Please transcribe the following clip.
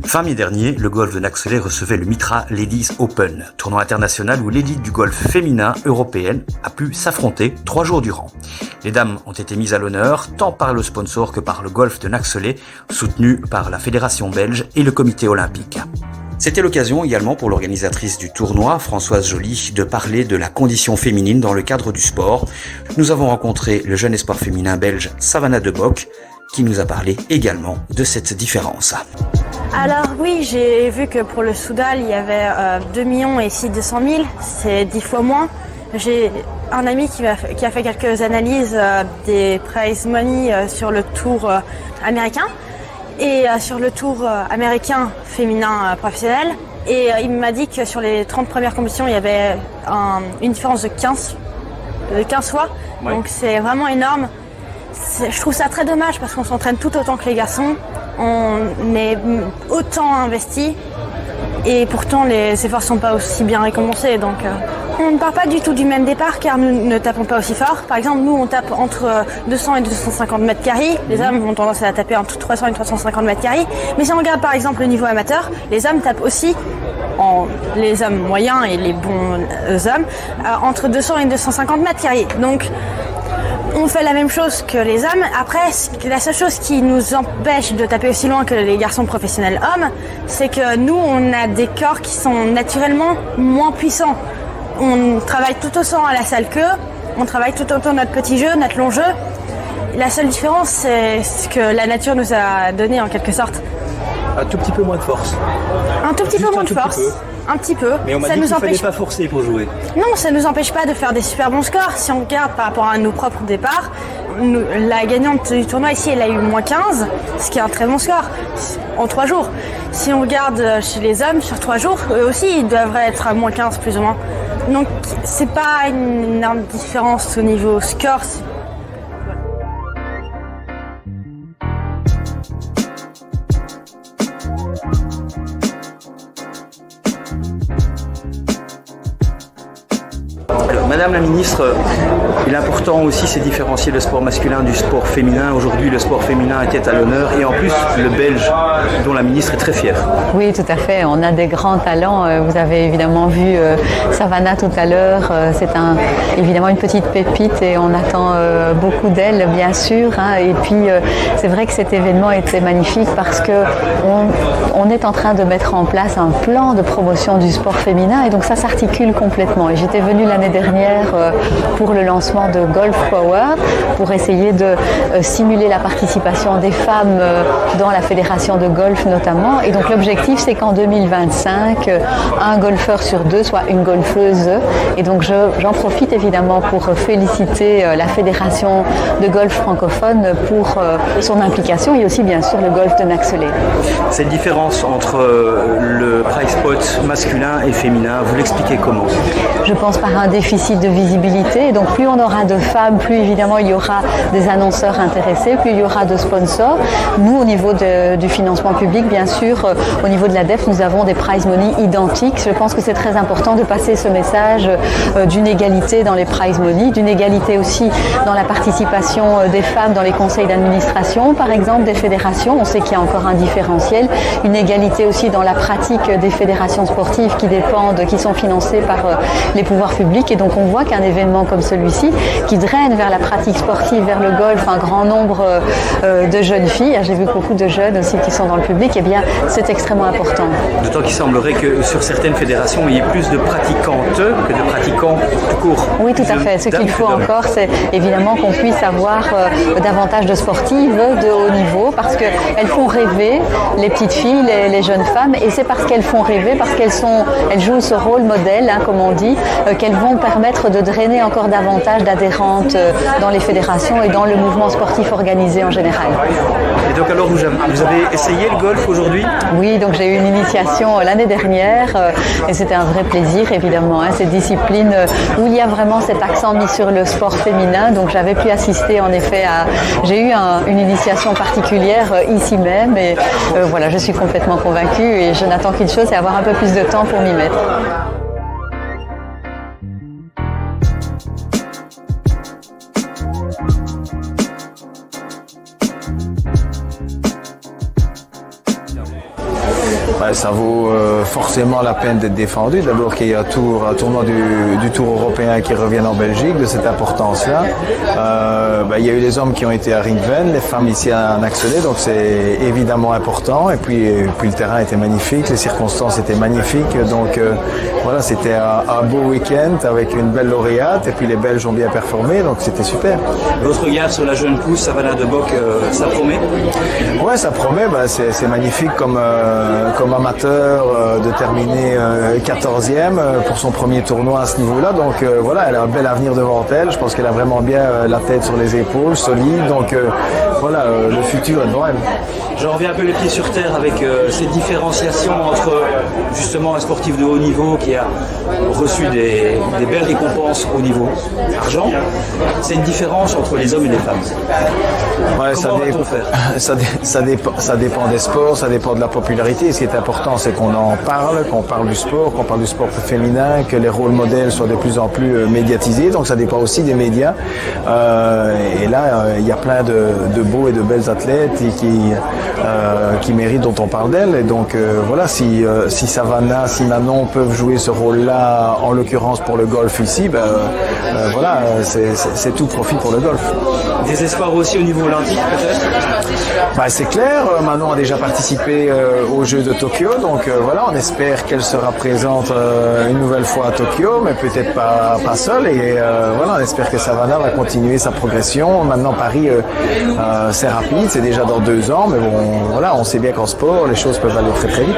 Fin mai dernier, le golf de Naxxelé recevait le Mitra Ladies Open, tournoi international où l'élite du golf féminin européenne a pu s'affronter 3 jours durant. Les dames ont été mises à l'honneur tant par le sponsor que par le golf de Naxxelé, soutenu par la fédération belge et le comité olympique. C'était l'occasion également pour l'organisatrice du tournoi, Françoise Joly, de parler de la condition féminine dans le cadre du sport. Nous avons rencontré le jeune espoir féminin belge Savannah De Bock, qui nous a parlé également de cette différence. Alors oui, j'ai vu que pour le Soudal, il y avait 2 millions et ici 200 000, c'est 10 fois moins. J'ai un ami qui a fait quelques analyses des prize money sur le tour américain et sur le tour américain féminin professionnel. Et il m'a dit que sur les 30 premières compétitions, il y avait une différence de 15 fois. Ouais. Donc c'est vraiment énorme. Je trouve ça très dommage parce qu'on s'entraîne tout autant que les garçons. On est autant investi et pourtant les efforts ne sont pas aussi bien récompensés. Donc on ne part pas du tout du même départ car nous ne tapons pas aussi fort. Par exemple, nous on tape entre 200 et 250 mètres carrés. Les hommes ont tendance à taper entre 300 et 350 mètres carrés. Mais si on regarde par exemple le niveau amateur, les hommes tapent aussi, les hommes moyens et les bons hommes, entre 200 et 250 mètres carrés. Donc on fait la même chose que les hommes. Après, la seule chose qui nous empêche de taper aussi loin que les garçons professionnels hommes, c'est que nous, on a des corps qui sont naturellement moins puissants. On travaille tout autant à la salle qu'eux, on travaille tout autant notre petit jeu, notre long jeu. La seule différence, c'est ce que la nature nous a donné en quelque sorte. Un tout petit peu moins de force. Un tout petit peu moins de force. Un petit peu. Mais on m'a dit qu'il ne fallait pas forcer pour jouer. Non, ça ne nous empêche pas de faire des super bons scores. Si on regarde par rapport à nos propres départs, la gagnante du tournoi ici, elle a eu moins 15, ce qui est un très bon score en 3 jours. Si on regarde chez les hommes, sur 3 jours, eux aussi, ils devraient être à moins 15 plus ou moins. Donc, c'est pas une énorme différence au niveau score. Madame la ministre, il est important aussi c'est différencier le sport masculin du sport féminin. Aujourd'hui, le sport féminin était à l'honneur et en plus le belge, dont la ministre est très fière. Oui, tout à fait. On a des grands talents. Vous avez évidemment vu Savannah tout à l'heure. C'est évidemment une petite pépite et on attend beaucoup d'elle, bien sûr. Et puis, c'est vrai que cet événement était magnifique parce qu'on est en train de mettre en place un plan de promotion du sport féminin et donc ça s'articule complètement. Et j'étais venue l'année dernière pour le lancement de Golf Power pour essayer de simuler la participation des femmes dans la fédération de golf notamment. Et donc l'objectif c'est qu'en 2025, un golfeur sur 2 soit une golfeuse. Et donc j'en profite évidemment pour féliciter la fédération de golf francophone pour son implication et aussi bien sûr le golf de Naxxelé. Cette différence entre le prize pot masculin et féminin, vous l'expliquez comment? Je pense par un déficit de visibilité. Donc plus on aura de femmes, plus évidemment il y aura des annonceurs intéressés, plus il y aura de sponsors. Nous, au niveau du financement public, bien sûr, au niveau de la DEF, nous avons des prize money identiques. Je pense que c'est très important de passer ce message d'une égalité dans les prize money, d'une égalité aussi dans la participation des femmes dans les conseils d'administration, par exemple, des fédérations. On sait qu'il y a encore un différentiel. Une égalité aussi dans la pratique des fédérations sportives qui sont financées par les pouvoirs publics. Et donc on voit qu'un événement comme celui-ci, qui draine vers la pratique sportive, vers le golf, un grand nombre de jeunes filles, j'ai vu beaucoup de jeunes aussi qui sont dans le public, eh bien c'est extrêmement important. D'autant qu'il semblerait que sur certaines fédérations, il y ait plus de pratiquantes que de pratiquants tout court. Oui, tout à fait. Ce qu'il faut encore, c'est évidemment qu'on puisse avoir davantage de sportives de haut niveau, parce qu'elles font rêver les petites filles, les jeunes femmes, et c'est parce qu'elles font rêver, parce qu'elles jouent ce rôle modèle, comme on dit, qu'elles vont permettre de drainer encore davantage d'adhérentes dans les fédérations et dans le mouvement sportif organisé en général. Et donc alors vous avez essayé le golf aujourd'hui? Oui, donc j'ai eu une initiation l'année dernière et c'était un vrai plaisir évidemment. Cette discipline où il y a vraiment cet accent mis sur le sport féminin. Donc j'avais pu assister en effet j'ai eu une initiation particulière ici même et voilà, je suis complètement convaincue et je n'attends qu'une chose, c'est avoir un peu plus de temps pour m'y mettre. Ça vaut forcément la peine d'être défendu. D'abord qu'il y ait un tournoi du Tour européen qui revienne en Belgique de cette importance-là. Il y a eu les hommes qui ont été à Ringven, les femmes ici à Naxelet, donc c'est évidemment important. Et puis le terrain était magnifique, les circonstances étaient magnifiques. Donc voilà, c'était un beau week-end avec une belle lauréate. Et puis les Belges ont bien performé, donc c'était super. Votre regard sur la jeune pousse Savannah de Bock, ça promet? Ouais, ça promet. C'est magnifique comme amateur de terminer 14e pour son premier tournoi à ce niveau-là. Donc voilà, elle a un bel avenir devant elle. Je pense qu'elle a vraiment bien la tête sur les épaules, solide. Donc le futur est devant elle. J'en reviens un peu les pieds sur terre avec cette différenciation entre justement un sportif de haut niveau qui a reçu des belles récompenses au niveau argent. C'est une différence entre les hommes et les femmes. Ouais, Comment va-t-on faire? ça dépend des sports, ça dépend de la popularité. Ce qui est important, c'est qu'on en parle, qu'on parle du sport féminin, que les rôles modèles soient de plus en plus médiatisés. Donc ça dépend aussi des médias. Et là, il y a plein de beaux et de belles athlètes qui méritent, dont on parle d'elles. Et donc voilà, si Savannah, si Manon peuvent jouer ce rôle-là, en l'occurrence pour le golf ici, voilà, c'est tout profit pour le golf. Des espoirs aussi au niveau olympique peut-être? C'est clair, Manon a déjà participé aux Jeux de Tokyo, donc voilà, on espère qu'elle sera présente une nouvelle fois à Tokyo, mais peut-être pas seule. Et voilà, on espère que Savannah va continuer sa progression. Maintenant, Paris, c'est rapide, c'est déjà dans 2 ans, mais bon, voilà, on sait bien qu'en sport, les choses peuvent aller très très vite.